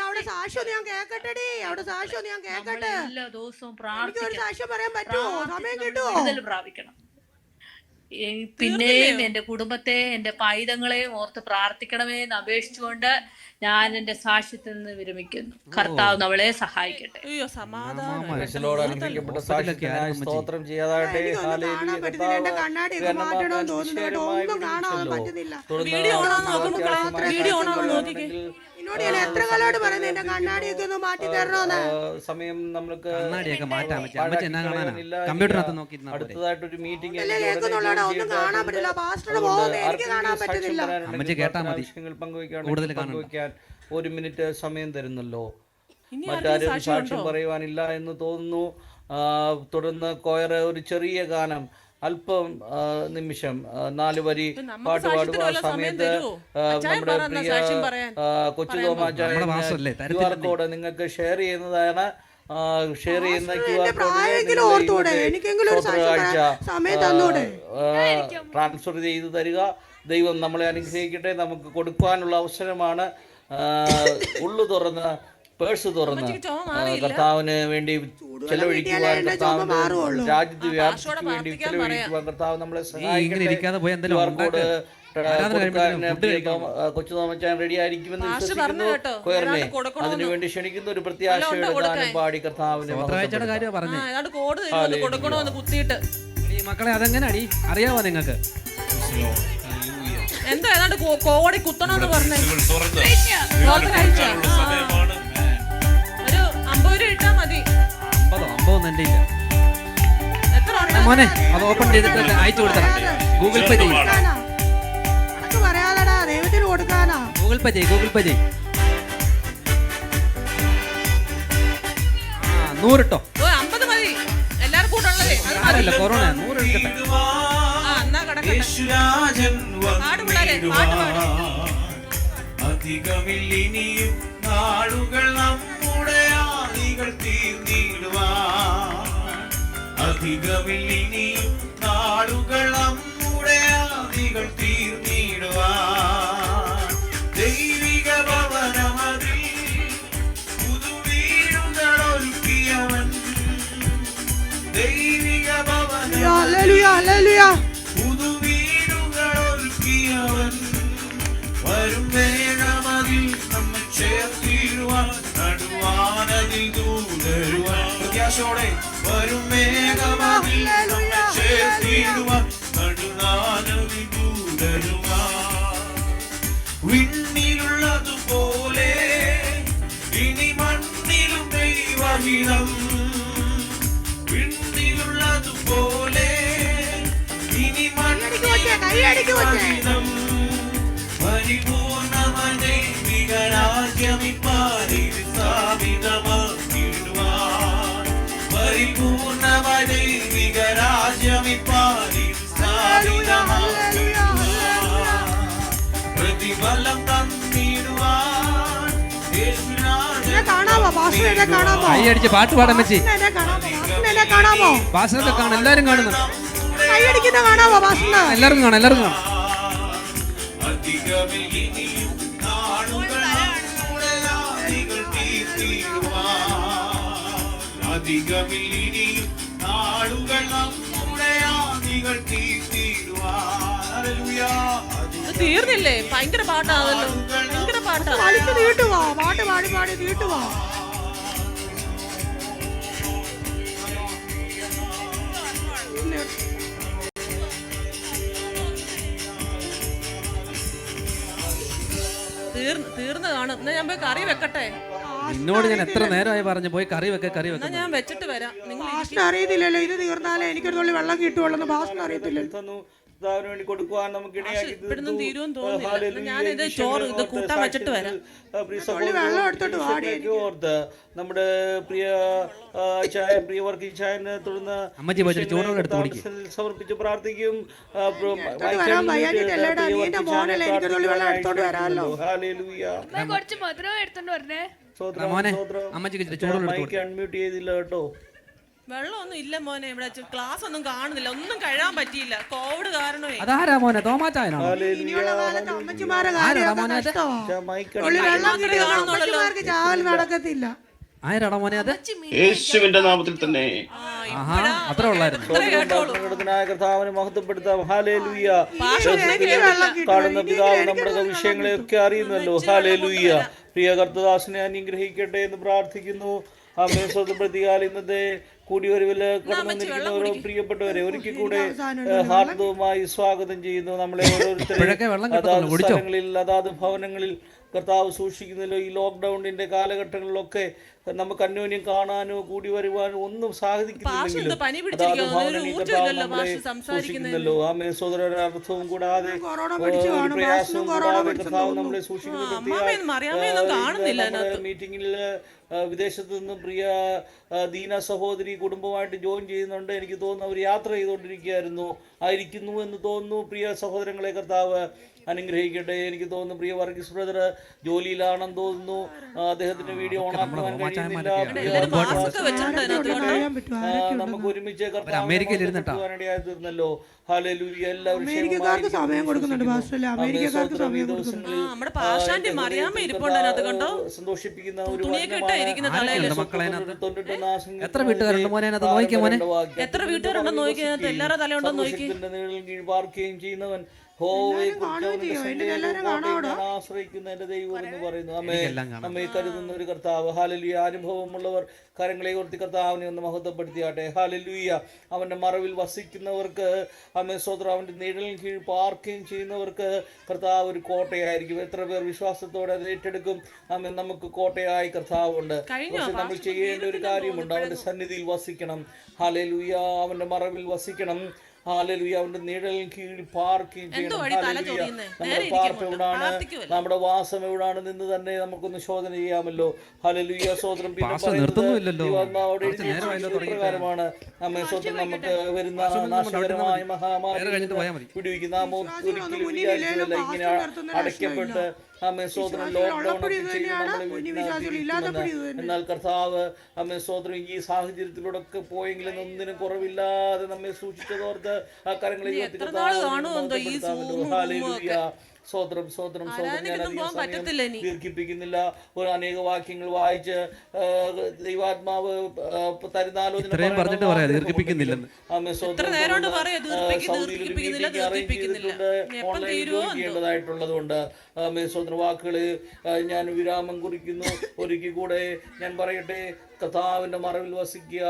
അവിടെ സാക്ഷ്യം ഞാൻ കേക്കട്ടെടി, അവിടെ സാക്ഷ്യം ഞാൻ കേക്കട്ടെ. എല്ലാ ദിവസവും എനിക്കൊരു സാക്ഷ്യം പറയാൻ പറ്റുമോ? സമയം കിട്ടുമോ? പ്രാപിക്കണം. പിന്നെയും എന്റെ കുടുംബത്തെ, എന്റെ പൈതങ്ങളെയും ഓർത്ത് പ്രാർത്ഥിക്കണമേ എന്ന് അപേക്ഷിച്ചുകൊണ്ട് ഞാൻ എന്റെ സാക്ഷ്യത്തിൽ നിന്ന് വിരമിക്കുന്നു. കർത്താവ് നമ്മളെ സഹായിക്കട്ടെ. അയ്യോ, സമാധാനം. അനുഗ്രഹിക്കപ്പെട്ട സാക്ഷ്യത്തിനായി സ്തോത്രം ചെയ്യാതാകട്ടെ. കാണാൻ പറ്റുന്നില്ല, എന്റെ കണ്ണാടിയൊക്കെ മാറ്റണമെന്ന് തോന്നുന്നു കേട്ടോ. ഒന്നും കാണാൻ പറ്റുന്നില്ല. വീഡിയോ ഓണാന്ന് നോക്കുന്നു, വീഡിയോ ഓണാന്ന് നോക്കിക്കേ. എന്നോട് ഞാൻ എത്ര കാലമായിട്ട് പറയുന്നത് എന്റെ കണ്ണാടിയൊക്കെ ഒന്ന് മാറ്റി തരണോന്ന്. സമയം നമ്മൾക്ക് കണ്ണാടിയൊക്കെ മാറ്റാൻ പറ്റും. അമ്മച്ചി എന്നാ കാണാനാ? കമ്പ്യൂട്ടറിനകത്ത് നോക്കിയിരുന്നാ പോരെ. അടുത്തതായിട്ടൊരു മീറ്റിംഗ് അല്ലേ കേൾക്കുന്നുള്ളടാ, ഒന്നും കാണാൻ പറ്റില്ല. പാസ്റ്റർ പോകുന്നത് എനിക്ക് കാണാൻ പറ്റുന്നില്ല. അമ്മച്ചി കേട്ടാ മതി. കൂടുതൽ പങ്കുവയ്ക്കാൻ 1 മിനിറ്റ് സമയം തരുന്നല്ലോ. ഇനി മറ്റാരും ആർക്കും സാക്ഷ്യം പറയുവാനില്ല എന്ന് തോന്നുന്നു. തുടർന്ന് കൊയർ ഒരു ചെറിയ ഗാനം, അല്പം നിമിഷം 4 വരി പാട്ട് പാടുക. ആ സമയത്ത് നമ്മുടെ പ്രിയ കൊച്ചു തോമാച്ചായ കോഡ് നിങ്ങൾക്ക് ഷെയർ ചെയ്യുന്നതാണ്. ഷെയർ ചെയ്യുന്ന QR ട്രാൻസ്ഫർ ചെയ്ത് തരിക. ദൈവം നമ്മളെ അനുഗ്രഹിക്കട്ടെ. നമുക്ക് കൊടുക്കുവാനുള്ള അവസരമാണ്. ഉള്ളു തുറന്ന് പേഴ്സ് തുറന്ന് കർത്താവിന് വേണ്ടി ചെലവഴിക്കുവാൻ, കർത്താവിന്റെ രാജ്യത്ത് വ്യാപിക്ക് വേണ്ടി ചെലവഴിക്കുവാൻ കർത്താവ് നമ്മളെ സഹായിക്കട്ടെ. കൊച്ചു തോമച്ചാൻ റെഡി ആയിരിക്കുമെന്ന് വിശ്വസിക്കുന്നു. കൊയറിനെ അതിനുവേണ്ടി ക്ഷണിക്കുന്ന ഒരു പ്രത്യാശയുടെ ഗാനം പാടി കർത്താവിന് മക്കളെ അതെങ്ങനെ അടി അറിയാവോ നിങ്ങൾക്ക്? എന്താ ഏതാണ്ട് കോടി കുത്തണമെന്ന് പറഞ്ഞേ. ഒരു 50 രൂപ ഇട്ടാ മതി. 50 എന്റെ ഇല്ല മോനെ. അത് ഓപ്പൺ ചെയ്തിട്ട് അയച്ചു കൊടുത്തരാം. ഗൂഗിൾ പേ ചെയ്യും. പറയാതെടാ, ദൈവത്തിന് കൊടുക്കാനാ. ഗൂഗിൾ പേ ചെയ്യും. 100 ഇട്ടോ. 50 മതി എല്ലാവർക്കും കൂട്ടുള്ളതേ. സാരമില്ല, കൊറോണ 100 എടുക്കട്ടെ. അധികമില്ലിനിയും നാളുകൾ നമ്മുടെ ആദികൾ തീർന്നിടുവാൻ. അധികമില്ലിനിയും നാളുകൾ നമ്മുടെ ആദികൾ തീർന്നിടുവാൻ. ദൈവിക ഭവനമതിൽ പുതുവീടുകളൊരുക്കിയവൻ. ദൈവിക ഭവനം പുതുവീടുകളൊരുക്കിയവൻ. വരും വേഗമതിൽ നമ്മെ ചേർത്തിടുവാൻ, നടുവാനതിൽ ദൂതരുവാൻ. പ്രത്യാശയോടെ വരും വേഗമതിൽ നമ്മെ ചേർത്തിടുവാൻ, നടുവാനതിൽ ദൂതരുവാൻ. വിണ്ണിലുള്ളതുപോലെ ഇനി മണ്ണിലും ദൈവഹിതം. വിണ്ണിലുള്ളതുപോലെ ഇനി മണ്ണിലും പരിപൂർണമേ വികരാജ്യമിപ്പാരിൽ സ്ഥാപിതമാക്കിടുവാൻ. പരിപൂർണമേ വികരാജ്യമിപ്പാരിൽ സ്ഥാപിതമാക്കിടുവാൻ. പ്രതിഫലം തന്നിടുവാൻ കൈയടിച്ച് പാട്ട് പാടാൻ വെച്ച് ഭാഷണൊക്കെ കാണാം. എല്ലാരും കാണുന്നു. എല്ലാവർക്കും കാണാം. അധികമില്ലിനിയും നാളുകൾ നമ്മുടെ ആദികൾ തീർത്തിടുവാൻ. അധികമില്ലിനിയും നാളുകൾ നമ്മുടെ ആദികൾ തീർത്തിടുവാൻ. ഹല്ലേലൂയ. തീർന്നില്ലേ? ഭയങ്കര പാട്ടാണല്ലോ. ഭയങ്കര പാട്ടാ. നീട്ടുവാ പാട്ട് പാടി പാടി നീട്ടുവാ. തീർന്ന് കാണും. എന്നാ ഞാൻ പോയി കറി വെക്കട്ടെ. നിന്നോട് ഞാൻ എത്ര നേരമായി പറഞ്ഞു പോയി കറി വെക്ക. എന്നാ ഞാൻ വെച്ചിട്ട് വരാം. നിങ്ങൾ അറിയത്തില്ലല്ലോ ഇത് തീർന്നാലേ എനിക്കൊരു തുള്ളി വെള്ളം കിട്ടുള്ളൂ. ഭാഷ അറിയത്തില്ലല്ലോ. വേണ്ടി കൊടുക്കുവാൻ നമുക്ക് ഓർത്ത് നമ്മുടെ പ്രിയ വർക്കിംഗ് ചായനെ തുടർന്ന് സമർപ്പിച്ച് പ്രാർത്ഥിക്കും. അൺമ്യൂട്ട് ചെയ്തില്ല കേട്ടോ. വെള്ളമൊന്നും ഇല്ല മോനെ. ഇവിടെ ക്ലാസ് ഒന്നും കാണുന്നില്ല. ഒന്നും കഴിയാൻ പറ്റിയില്ല കോവിഡ് കാരണമേ. അതാരാ മോനെ? തോമാച്ചായനോ? നടക്കത്തില്ല. ആരാടാ മോനെ അത്? യേശുവിന്റെ നാമത്തിൽ തന്നെ. അത്ര ഉള്ളായിരുന്നു. കർത്താവിനെ മഹത്വപ്പെടുത്താം. ഹല്ലേലൂയ. കാണുന്ന പിതാവ് നമ്മുടെ വിഷയങ്ങളെയൊക്കെ അറിയുന്നല്ലോ. ഹല്ലേലൂയ. പ്രിയ കർത്തദാസനെ അനുഗ്രഹിക്കട്ടെ എന്ന് പ്രാർത്ഥിക്കുന്നു. പ്രതികാല ഇന്നത്തെ കൂടിയൊരുവിൽ കടന്നു വന്നിരിക്കുന്ന ഓരോ പ്രിയപ്പെട്ടവരെ ഒരിക്കൽ കൂടെ ഹാർദവുമായി സ്വാഗതം ചെയ്യുന്നു. നമ്മളെ ഓരോരുത്തരും അതാത് സ്ഥലങ്ങളിൽ അതാത് ഭവനങ്ങളിൽ കർത്താവ് സൂക്ഷിക്കുന്നല്ലോ. ഈ ലോക്ക്ഡൗണിൻ്റെ കാലഘട്ടങ്ങളിലൊക്കെ നമുക്ക് അന്യോന്യം കാണാനോ കൂടി വരുവാനോ ഒന്നും സാധിക്കുന്നില്ലെങ്കിലും സൂക്ഷിക്കുന്നല്ലോ. ആമേ സോദരർത്ഥവും കൂടാതെ ഒരു പ്രയാസവും കൂടാതെ കർത്താവ് നമ്മളെ സൂക്ഷിക്കുന്ന മീറ്റിങ്ങിൽ വിദേശത്ത് നിന്നും പ്രിയ ദീന സഹോദരി കുടുംബമായിട്ട് ജോയിൻ ചെയ്യുന്നുണ്ട്. എനിക്ക് തോന്നുന്നു അവർ യാത്ര ആയിരിക്കുന്നു എന്ന് തോന്നുന്നു. പ്രിയ സഹോദരങ്ങളെ കർത്താവ് അനുഗ്രഹിക്കട്ടെ. എനിക്ക് തോന്നുന്നു പ്രിയ വർഗീസ് ബ്രദർ ജോലിയിലാണെന്ന് തോന്നുന്നു. അദ്ദേഹത്തിന്റെ വീഡിയോ ഓണാക്കുവാൻ കഴിയുന്നില്ല. നമുക്ക് ഒരുമിച്ച് കർത്താവിനിടയായി തീർന്നല്ലോ. ഹല്ലേലൂയ. എല്ലാവരും സന്തോഷിപ്പിക്കുന്ന ഒരു പാർക്കുകയും ചെയ്യുന്നവൻ ആശ്രയിക്കുന്ന എന്റെ ദൈവം എന്ന് പറയുന്നു. നമ്മെ കരുതുന്ന ഒരു കർത്താവ്. ഹല്ലേലൂയ. അനുഭവമുള്ളവർ കരങ്ങളെ ഉയർത്തി കർത്താവിനെ ഒന്ന് മഹത്വപ്പെടുത്തിയാട്ടെ. ഹല്ലേലൂയ. അവന്റെ മറവിൽ വസിക്കുന്നവർക്ക് അമ്മേ സ്വതന്ത്രം അവന്റെ നിഴലിന് കീഴിൽ പാർക്കുകയും ചെയ്യുന്നവർക്ക് കർത്താവ് ഒരു കോട്ടയായിരിക്കും. എത്ര പേർ വിശ്വാസത്തോടെ അത് ഏറ്റെടുക്കും? അമ്മ നമുക്ക് കോട്ടയായി കർത്താവുണ്ട്. പക്ഷെ നമ്മൾ ചെയ്യേണ്ട ഒരു കാര്യമുണ്ട്. അവന്റെ സന്നിധിയിൽ വസിക്കണം. ഹല്ലേലൂയ. അവന്റെ മറവിൽ വസിക്കണം. ഹല്ലേലൂയ. അവന്റെ നിഴലിന് കീഴിൽ പാർക്കുകയും ചെയ്യണം. ഹല്ലേലൂയ. നമ്മുടെ പാർപ്പ് എവിടാണ്, നമ്മുടെ വാസം എവിടാണ് നിന്ന് തന്നെ നമുക്കൊന്ന് ശോധന ചെയ്യാമല്ലോ. ഹല്ലേലൂയ. സ്വതന്ത്രം പിന്നെ പ്രകാരമാണ് നമ്മെ സ്വതന്ത്രം നമുക്ക് വരുന്ന നാശകരമായ മഹാമാരി വിടുവിക്കുന്ന. നാം ഒരിക്കലും വിചാരിച്ചില്ല ഇങ്ങനെ അടയ്ക്കപ്പെട്ട് അമ്മേ സ്വതന്ത്രം ലോക്ക്ഡൌൺ ഒക്കെ ചെയ്ത് നമ്മളെ എന്നാൽ കർത്താവ് അമ്മേ സ്വതന്ത്രം ഈ സാഹചര്യത്തിലൂടെ ഒക്കെ പോയെങ്കിലും ഒന്നിനും കുറവില്ലാതെ നമ്മെ സൂക്ഷിച്ചതോർത്ത് ആ കരങ്ങളെ സ്വതന്ത്രം സ്വതന്ത്രം ദീർഘിപ്പിക്കുന്നില്ല. ഒരു അനേക വാക്യങ്ങൾ വായിച്ച് ദൈവാത്മാവ് തരുന്നാലോചന ചെയ്യേണ്ടതായിട്ടുള്ളതുകൊണ്ട് സ്വതന്ത്ര വാക്കുകള് ഞാൻ വിരാമം കുറിക്കുന്നു. ഒരിക്കൽ കൂടെ ഞാൻ പറയട്ടെ, കർത്താവിൻ്റെ മറവിൽ വസിക്കുക,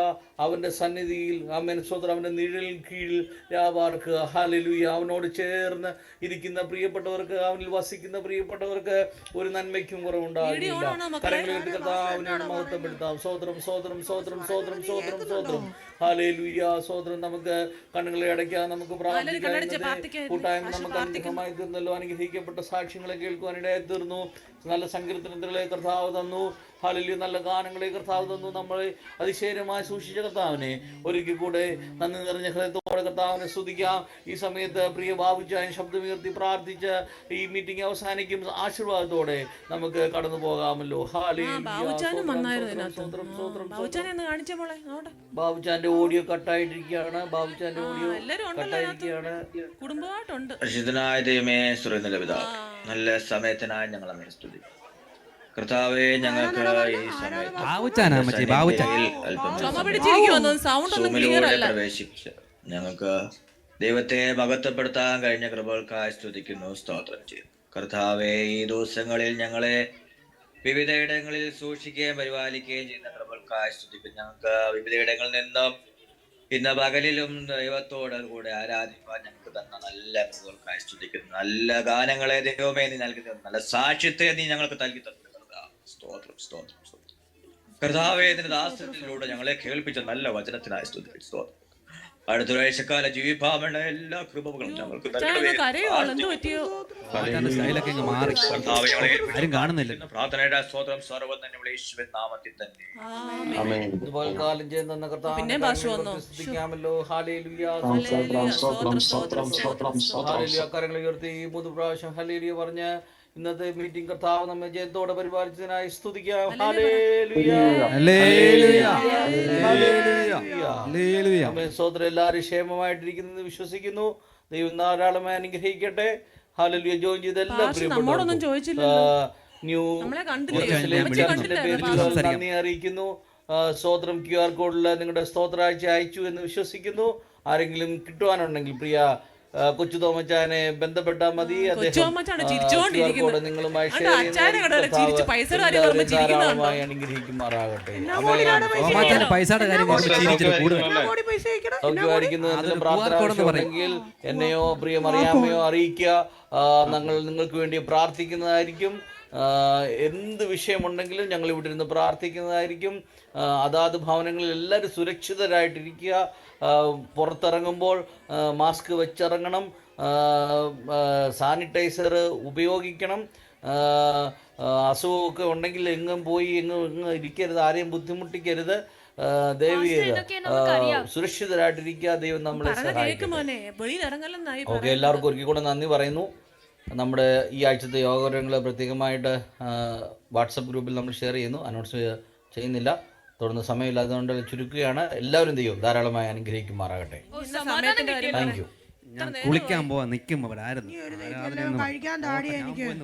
അവൻ്റെ സന്നിധിയിൽ അമ്മേൻ സ്വതന്ത്രം അവൻ്റെ നിഴലിൽ കീഴിൽ രാപാർക്കുക. ഹല്ലേലൂയ. അവനോട് ചേർന്ന് ഇരിക്കുന്ന പ്രിയപ്പെട്ടവർക്ക്, അവനിൽ വസിക്കുന്ന പ്രിയപ്പെട്ടവർക്ക് ഒരു നന്മയ്ക്കും കുറവുണ്ടാകില്ല. കരങ്ങളിൽ കർത്താവിനെ മഹത്വപ്പെടുത്താം. സ്വതന്ത്രം സ്വതന്ത്രം സ്വതന്ത്രം സ്വതന്ത്രം സ്വതന്ത്രം സ്വതന്ത്രം. ഹല്ലേലൂയ. സ്വതന്ത്രം. നമുക്ക് കണ്ണുകളെ അടയ്ക്കാം, നമുക്ക് പ്രാർത്ഥിക്കാം. കൂട്ടായ്മ നമുക്ക് അനുഗ്രഹമായി തീർന്നല്ലോ. അനുഗ്രഹിക്കപ്പെട്ട സാക്ഷ്യങ്ങളെ കേൾക്കുവാനിടയായി തീർന്നു. നല്ല സങ്കീർത്തനത്തിലെ കർത്താവ് തന്നു. ഹല്ലേലൂയ. നല്ല ഗാനങ്ങളെ കർത്താവ് തന്നു. നമ്മളെ അതിശയമായി സൂക്ഷിച്ച കർത്താവിനെ ഒരിക്കൽ കൂടെ നന്ദി നിറഞ്ഞ ഹൃദയത്തോടെ കർത്താവിനെ സ്തുതിക്കാം. ഈ സമയത്ത് പ്രിയ ബാബുച്ചാൻ ശബ്ദമുയർത്തി പ്രാർത്ഥിച്ച് ഈ മീറ്റിംഗ് അവസാനിക്കും. ആശീർവാദത്തോടെ നമുക്ക് കടന്നു പോകാമല്ലോ. ബാബുച്ചാന്റെ ഓഡിയോ കട്ടായിട്ടിരിക്കുകയാണ്. ബാബുച്ചാന്റെ ഓഡിയോ കട്ടായിരിക്കുകയാണ്. പരിശുദ്ധനായ ദൈവമേ, സ്തുതിയുള്ള പിതാവേ, നല്ല സമയത്തിനായി ഞങ്ങൾ അങ്ങേ സ്തുതിക്കുന്നു. കർത്താവേ, ഞങ്ങൾക്ക് ഈ സമയത്ത് പ്രവേശിച്ച് ഞങ്ങൾക്ക് ദൈവത്തെ മഹത്വപ്പെടുത്താൻ കഴിഞ്ഞ കൃപകൾക്കായി സ്തുതിക്കുന്നു, സ്തോത്രം ചെയ്യുന്നു. കർത്താവേ, ഈ ദിവസങ്ങളിൽ ഞങ്ങളെ വിവിധയിടങ്ങളിൽ സൂക്ഷിക്കുകയും പരിപാലിക്കുകയും ചെയ്യുന്ന കൃപകൾക്കായി സ്തുതിക്കുന്നു. ഞങ്ങൾക്ക് വിവിധയിടങ്ങളിൽ നിന്നും ഇന്ന് പകലിലും ദൈവത്തോട് കൂടെ ആരാധിക്കുവാൻ ഞങ്ങൾക്ക് തന്ന നല്ല കൃപകൾക്കായി സ്തുതിക്കുന്നു. നല്ല ഗാനങ്ങളെ ദൈവമേ നീ നൽകി തന്നു, നല്ല സാക്ഷ്യത്തെ നീ ഞങ്ങൾക്ക് നൽകി തന്നു. സ്തോത്രം സ്തോത്രം സ്തോത്രം. കർത്താവേ, നിന്റെ ദാസത്തിലൂടെ ഞങ്ങളെ കേൾപ്പിച്ച നല്ല വചനത്തിനായി സ്തുതിക്കുന്നു. സ്തോത്രം. അടുത്തൊരാഴ്ചക്കാല ജീവിപ്പാവേണ്ട എല്ലാ കൃപകളും ഞങ്ങൾക്ക് പ്രാർത്ഥനയുടെ സ്തോത്രം സർവ്വം തന്നെ യേശുവിൻ നാമത്തിൽ തന്നെ. കാലം ചെയ്യുന്ന കർത്താവല്ലോ. ഹല്ലേലൂയ. കരങ്ങൾ ഉയർത്തി 3 പ്രാവശ്യം ഹല്ലേലൂയ പറഞ്ഞ് ഇന്നത്തെ മീറ്റിംഗ് കർത്താവ് നമ്മെ ജയത്തോടെ പരിപാലിച്ചതിനായി സ്തുതിക്കാം. സഹോദരൻ എല്ലാവരും ക്ഷേമമായിട്ടിരിക്കുന്നത് വിശ്വസിക്കുന്നു. ദൈവം ധാരാളമായി അനുഗ്രഹിക്കട്ടെ. ഹല്ലേലൂയ. ജോയിൻ ചെയ്ത എല്ലാ നന്ദി അറിയിക്കുന്നു. സ്തോത്രം. QR കോഡിൽ നിങ്ങളുടെ സ്തോത്രാഴ്ച അയച്ചു എന്ന് വിശ്വസിക്കുന്നു. ആരെങ്കിലും കിട്ടുവാനുണ്ടെങ്കിൽ പ്രിയ കൊച്ചു തോമച്ചാനെ ബന്ധപ്പെട്ടാൽ മതി. നിങ്ങളുമായി അനുഗ്രഹിക്കുമാറാകട്ടെ. പ്രാർത്ഥനയിൽ എന്നെയോ പ്രിയ മറിയാമ്മയോ അറിയിക്കുക. നിങ്ങൾക്ക് വേണ്ടി പ്രാർത്ഥിക്കുന്നതായിരിക്കും. എന്ത് വിഷയമുണ്ടെങ്കിലും ഞങ്ങൾ ഇവിടെ ഇരുന്ന് പ്രാർത്ഥിക്കുന്നതായിരിക്കും. അതാത് ഭവനങ്ങളിൽ എല്ലാവരും സുരക്ഷിതരായിട്ടിരിക്കുക. പുറത്തിറങ്ങുമ്പോൾ മാസ്ക് വെച്ചിറങ്ങണം, സാനിറ്റൈസർ ഉപയോഗിക്കണം. അസുഖമൊക്കെ ഉണ്ടെങ്കിൽ എങ്ങും പോയി എങ്ങും ഇരിക്കരുത്, ആരെയും ബുദ്ധിമുട്ടിക്കരുത്. ദയവ് ചെയ്ത് സുരക്ഷിതരായിട്ടിരിക്കുക. ദൈവം നമ്മളെ സഹായിക്കും. ഓക്കെ, എല്ലാവർക്കും ഒരിക്കൽ കൂടെ നന്ദി പറയുന്നു. നമ്മുടെ ഈ ആഴ്ചത്തെ യോഗങ്ങൾ പ്രത്യേകമായിട്ട് വാട്സപ്പ് ഗ്രൂപ്പിൽ നമ്മൾ ഷെയർ ചെയ്യുന്നു, അനൗൺസ് ചെയ്യുന്നില്ല. തുടർന്ന് സമയമില്ലാത്തതുകൊണ്ട് ചുരുക്കുകയാണ്. എല്ലാവരും ദൈവം ധാരാളമായി അനുഗ്രഹിക്കുമാറാകട്ടെ. Thank you. ഞാൻ കുളിക്കാൻ പോവാ നിൽക്കുമ്പോ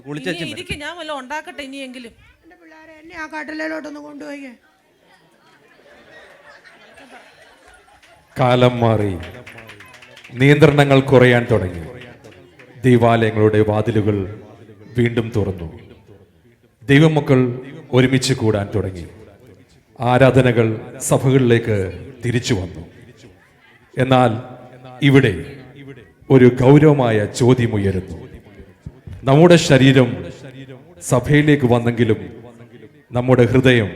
കുളിച്ചു ഞാൻ വല്ല ഉണ്ടാക്കട്ടെ ഇനിയെങ്കിലും. എന്റെ പിള്ളേരെ എന്നെ ആ കട്ടിലോട്ടൊന്ന് കൊണ്ടുപോയി. കാലം മാറി, നിയന്ത്രണങ്ങൾ കുറയാൻ തുടങ്ങി. ദൈവാലയങ്ങളുടെ വാതിലുകൾ വീണ്ടും തുറന്നു. ദൈവമക്കൾ ഒരുമിച്ച് കൂടാൻ തുടങ്ങി. ആരാധനകൾ സഭകളിലേക്ക് തിരിച്ചു വന്നു. എന്നാൽ ഇവിടെ ഒരു ഗൗരവമായ ചോദ്യമുയരുന്നു. നമ്മുടെ ശരീരം സഭയിലേക്ക് വന്നെങ്കിലും നമ്മുടെ ഹൃദയം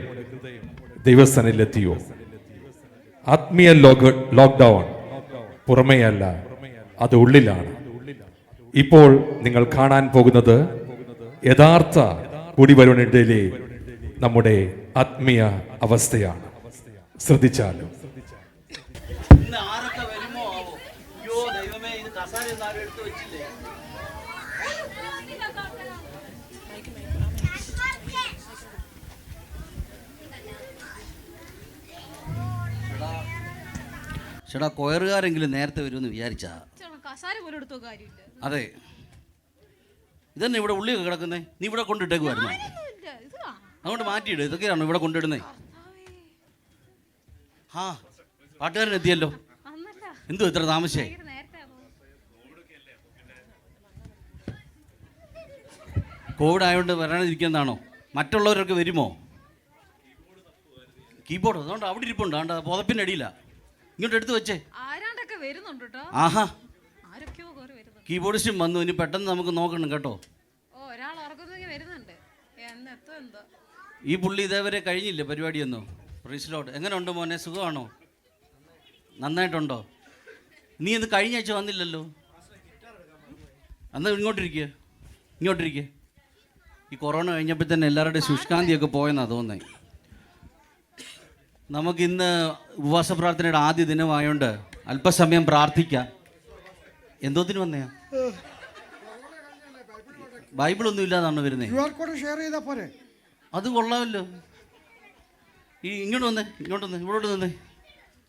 ദൈവസ്ഥാനിലെത്തിയോ? ആത്മീയ ലോക്ക്ഡൗൺ പുറമേയല്ല, അത് ഉള്ളിലാണ്. ഇപ്പോൾ നിങ്ങൾ കാണാൻ പോകുന്നത് യഥാർത്ഥ കുടിവരവിനിടയിലെ നമ്മുടെ ആത്മീയ അവസ്ഥയാണ്. ശ്രദ്ധിച്ചാലും ചേട്ടാ, കൊയറുകാരെങ്കിലും നേരത്തെ വരുമെന്ന് വിചാരിച്ചാ. അതെ, ഇതന്നെ ഇവിടെ ഉള്ളിയൊക്കെ കിടക്കുന്നേ. നീ ഇവിടെ കൊണ്ടിട്ടേക്കുമായിരുന്നു, അങ്ങോട്ട് മാറ്റിയിട്. ഇതൊക്കെയാണോ ഇവിടെ കൊണ്ടിടുന്നേ? ആ, പാട്ടുകാരൻ എത്തിയല്ലോ. എന്തോ ഇത്ര താമസിച്ചേ? കോവിഡ് ആയതുകൊണ്ട് വരാനിരിക്കുന്നതാണോ? മറ്റുള്ളവരൊക്കെ വരുമോ? കീബോർഡ് അതുകൊണ്ട് അവിടെ ഇരിപ്പുണ്ട്, അതുകൊണ്ട് പുതപ്പിൻ്റെ അടിയില്ല. ഇങ്ങോട്ട് എടുത്ത് വെച്ചേ. ആഹാ, കീബോർഡിസ്റ്റും വന്നു. ഇനി പെട്ടെന്ന് നമുക്ക് നോക്കണം കേട്ടോ. ഈ പുള്ളി ഇതേവരെ കഴിഞ്ഞില്ലേ പരിപാടിയൊന്നും? Praise Lord. എങ്ങനെ ഉണ്ട് മോനെ, സുഖമാണോ? നന്നായിട്ടുണ്ടോ? നീ ഇത് കഴിഞ്ഞ ആഴ്ച വന്നില്ലല്ലോ. എന്നാൽ ഇങ്ങോട്ടിരിക്കുക. ഈ കൊറോണ കഴിഞ്ഞപ്പോൾ തന്നെ എല്ലാവരുടെയും ശുഷ്കാന്തിയൊക്കെ പോയെന്നാണ് തോന്നുന്നത്. നമുക്കിന്ന് ഉപവാസ പ്രാർത്ഥനയുടെ ആദ്യ ദിനമായോണ്ട് അല്പസമയം പ്രാർത്ഥിക്കാം. എന്തോത്തിന് വന്നയാ? ബൈബിളൊന്നും ഇല്ലാതാണോ വരുന്നേ? അത് കൊള്ളാമല്ലോ. ഈ ഇങ്ങോട്ട് വന്നേ, ഇവിടോട്ട് വന്നേ.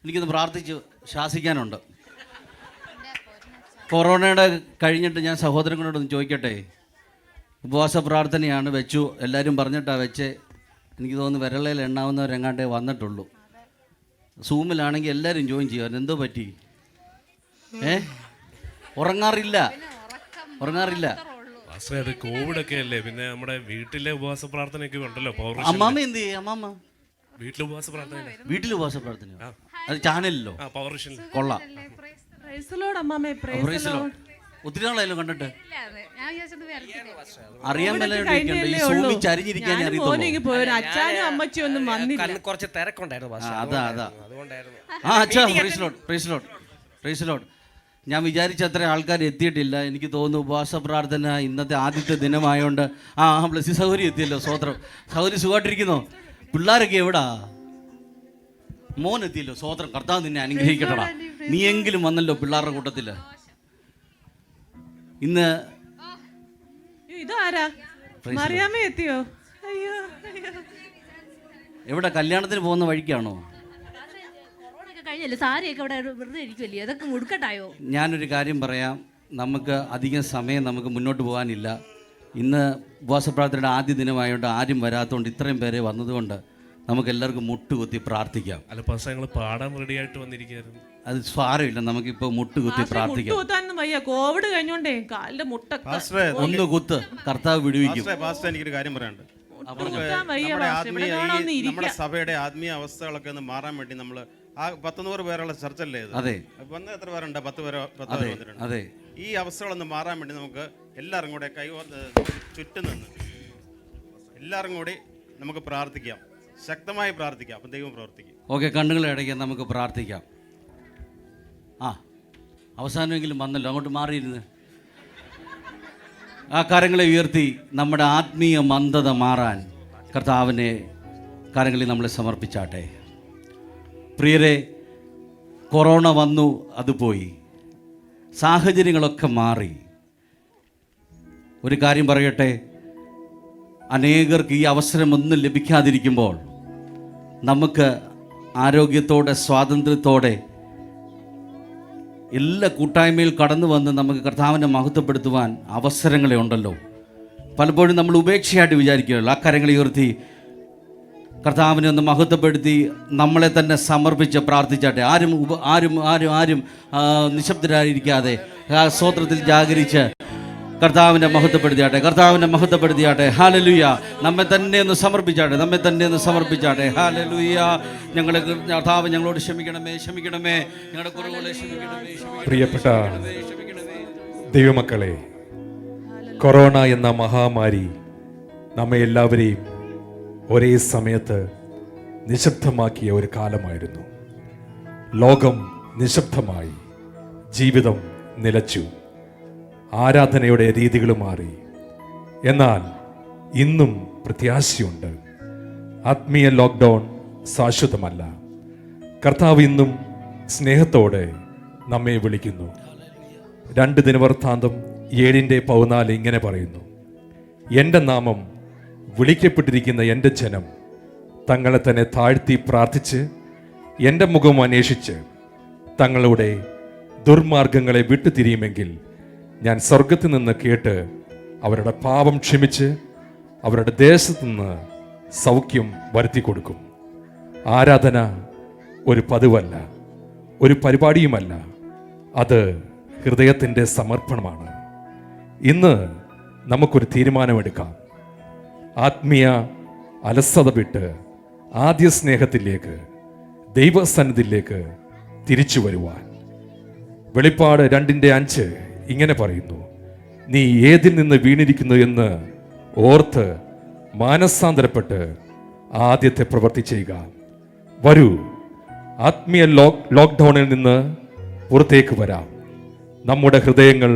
എനിക്കൊന്ന് പ്രാർത്ഥിച്ച് ശാസിക്കാനുണ്ട്. കൊറോണയുടെ കഴിഞ്ഞിട്ട് ഞാൻ സഹോദരങ്ങളോടൊന്ന് ചോദിക്കട്ടെ. ഉപവാസ പ്രാർത്ഥനയാണ് വെച്ചു, എല്ലാവരും പറഞ്ഞിട്ടാണ് വെച്ചേ. എനിക്ക് തോന്നുന്നു വിരളയിൽ എണ്ണാവുന്നവരെങ്ങാണ്ടേ വന്നിട്ടുള്ളൂ. സൂമിലാണെങ്കിൽ എല്ലാവരും ജോയിൻ ചെയ്യുമായിരുന്നു. എന്തോ പറ്റി? ഉറങ്ങാറില്ല. അത് കോവിഡ് ഒക്കെ അല്ലേ, പിന്നെ നമ്മുടെ വീട്ടിലെ ഉപവാസ പ്രാർത്ഥനയൊക്കെ ഉണ്ടല്ലോ. അമ്മാമ്മ എന്ത് ചെയ്യും? അമ്മാമ്മ വീട്ടിലെ ഉപവാസ പ്രാർത്ഥന അത് ചാനലിലോ? കൊള്ളാം. ഒത്തിരി നാളായല്ലോ കണ്ടിട്ട്. അറിയാൻ ചരിഞ്ഞിരിക്കാനേ അറിയത്തുള്ളൂ. കുറച്ച് തിരക്കുണ്ടായിരുന്നു. അതാ. Praise Lord. ഞാൻ വിചാരിച്ച അത്ര ആൾക്കാർ എത്തിയിട്ടില്ല. എനിക്ക് തോന്നുന്നു ഉപവാസ പ്രാർത്ഥന ഇന്നത്തെ ആദ്യത്തെ ദിനമായോണ്ട്. ബ്ലസ്സി സൗകര്യം എത്തിയല്ലോ. സ്വോത്രം. സൗകര്യം സുഖമായിട്ടിരിക്കുന്നോ? പിള്ളേരൊക്കെ എവിടാ? മോൻ എത്തിയല്ലോ. സ്വോത്രം. കർത്താവ് നിന്നെ അനുഗ്രഹിക്കട്ടടാ. നീയെങ്കിലും വന്നല്ലോ പിള്ളേരുടെ കൂട്ടത്തില്. ഇന്ന് എവിടെ? കല്യാണത്തിന് പോകുന്ന വഴിക്കാണോ? ഞാനൊരു കാര്യം പറയാം. നമുക്ക് അധികം സമയം നമുക്ക് മുന്നോട്ട് പോകാനില്ല. ഇന്ന് ഉപവാസ പ്രാർത്ഥനയുടെ ആദ്യ ദിനമായതുകൊണ്ട് ആരും വരാത്തതുകൊണ്ട് ഇത്രയും പേരെ വന്നതുകൊണ്ട് നമുക്ക് എല്ലാവർക്കും മുട്ടുകുത്തി പ്രാർത്ഥിക്കാം. പാടാൻ റെഡി ആയിട്ട് വന്നിരിക്കുകയായിരുന്നു. അത് സാരമില്ല, നമുക്കിപ്പോൾ മുട്ടുകുത്തി പ്രാർത്ഥിക്കാം. കോവിഡ് കഴിഞ്ഞോണ്ടേ കാലിന്റെ മുട്ട ഒന്ന് കുത്ത്, കർത്താവ് വിടുവിക്കും. എനിക്കൊരു കാര്യം പറയാനുണ്ട്. നമ്മുടെ സഭയുടെ ആത്മീയ അവസ്ഥകളൊക്കെ ഒന്ന് മാറാൻ വേണ്ടി നമ്മൾ 100 പേരുള്ള ചർച്ചല്ലേ ഇത്? അതെ. വന്ന് എത്ര പേരുണ്ട്? 10 പേര് വന്നിട്ടുണ്ട്. അതെ. ഈ അവസ്ഥകളൊന്ന് മാറാൻ വേണ്ടി നമുക്ക് എല്ലാവരും കൂടെ ചുറ്റും നിന്ന് എല്ലാവരും കൂടി നമുക്ക് പ്രാർത്ഥിക്കാം, ശക്തമായി പ്രാർത്ഥിക്കാം. അപ്പം ദൈവം പ്രവർത്തിക്കും. ഓക്കെ, കണ്ണുകളെ അടയ്ക്കാൻ നമുക്ക് പ്രാർത്ഥിക്കാം. അവസാനമെങ്കിലും വന്നല്ലോ, അങ്ങോട്ട് മാറിയിരുന്ന് ആ കരങ്ങളെ ഉയർത്തി നമ്മുടെ ആത്മീയ മന്ദത മാറാൻ കർത്താവിനെ കരങ്ങളിൽ നമ്മളെ സമർപ്പിച്ചാട്ടെ. പ്രിയരെ, കൊറോണ വന്നു, അത് പോയി, സാഹചര്യങ്ങളൊക്കെ മാറി. ഒരു കാര്യം പറയട്ടെ, അനേകർക്ക് ഈ അവസരമൊന്നും ലഭിക്കാതിരിക്കുമ്പോൾ നമുക്ക് ആരോഗ്യത്തോടെ സ്വാതന്ത്ര്യത്തോടെ എല്ലാ കൂട്ടായ്മയിൽ കടന്നു വന്ന് നമുക്ക് കർത്താവിനെ മഹത്വപ്പെടുത്തുവാൻ അവസരങ്ങളെ ഉണ്ടല്ലോ. പലപ്പോഴും നമ്മൾ ഉപേക്ഷയായിട്ട് വിചാരിക്കുകയുള്ളൂ. ആ കരങ്ങളെ ഉയർത്തി കർത്താവിനെ ഒന്ന് മഹത്വപ്പെടുത്തി നമ്മളെ തന്നെ സമർപ്പിച്ച് പ്രാർത്ഥിച്ചാട്ടെ. ആരും നിശബ്ദരായിരിക്കാതെ ആ സ്തോത്രത്തിൽ ജാഗരിച്ച് കർത്താവിനെ മഹത്വപ്പെടുത്തിയാട്ടെ. ഹല്ലേലൂയ. നമ്മെ തന്നെ ഒന്ന് സമർപ്പിച്ചാട്ടെ. ഹല്ലേലൂയ. ഞങ്ങളെ കർത്താവ് ഞങ്ങളോട് ക്ഷമിക്കണമേ, ഞങ്ങളുടെ കുറവുകളെ ക്ഷമിക്കണമേ. പ്രിയപ്പെട്ട ദൈവമക്കളെ, കൊറോണ എന്ന മഹാമാരി നമ്മെ എല്ലാവരെയും ഒരേ സമയത്ത് നിശബ്ദമാക്കിയ ഒരു കാലമായിരുന്നു. ലോകം നിശബ്ദമായി, ജീവിതം നിലച്ചു, ആരാധനയുടെ രീതികൾ മാറി. എന്നാൽ ഇന്നും പ്രത്യാശയുണ്ട്. ആത്മീയ ലോക്ക്ഡൗൺ ശാശ്വതമല്ല. കർത്താവ് ഇന്നും സ്നേഹത്തോടെ നമ്മെ വിളിക്കുന്നു. 2 ദിനവൃത്താന്തം 7:14 ഇങ്ങനെ പറയുന്നു: എൻ്റെ നാമം വിളിക്കപ്പെട്ടിരിക്കുന്ന എൻ്റെ ജനം തങ്ങളെ തന്നെ താഴ്ത്തി പ്രാർത്ഥിച്ച് എൻ്റെ മുഖം അന്വേഷിച്ച് തങ്ങളുടെ ദുർമാർഗങ്ങളെ വിട്ടുതിരിയുമെങ്കിൽ ഞാൻ സ്വർഗത്തിൽ നിന്ന് കേട്ട് അവരുടെ പാപം ക്ഷമിച്ച് അവരുടെ ദേശത്തു നിന്ന് സൗഖ്യം വരുത്തി കൊടുക്കും. ആരാധന ഒരു പതിവല്ല, ഒരു പരിപാടിയുമല്ല, അത് ഹൃദയത്തിൻ്റെ സമർപ്പണമാണ്. ഇന്ന് നമുക്കൊരു തീരുമാനമെടുക്കാം. ആത്മീയ അലസത വിട്ട് ആദ്യ സ്നേഹത്തിലേക്ക്, ദൈവസന്നിധിയിലേക്ക് തിരിച്ചു വരുവാൻ. വെളിപ്പാട് 2:5 ഇങ്ങനെ പറയുന്നു: നീ ഏതിൽ നിന്ന് വീണിരിക്കുന്നു എന്ന് ഓർത്ത് മാനസാന്തരപ്പെട്ട് ആദ്യത്തെ പ്രവൃത്തി ചെയ്യുക. വരൂ, ആത്മീയ ലോക്ക്ഡൗണിൽ നിന്ന് പുറത്തേക്ക് വരാം. നമ്മുടെ ഹൃദയങ്ങൾ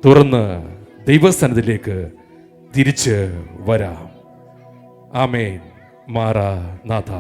തുറന്ന് ദൈവസന്നിധിയിലേക്ക് തിരിച്ച് വരാം. ആമേൻ. മാറാനാഥ.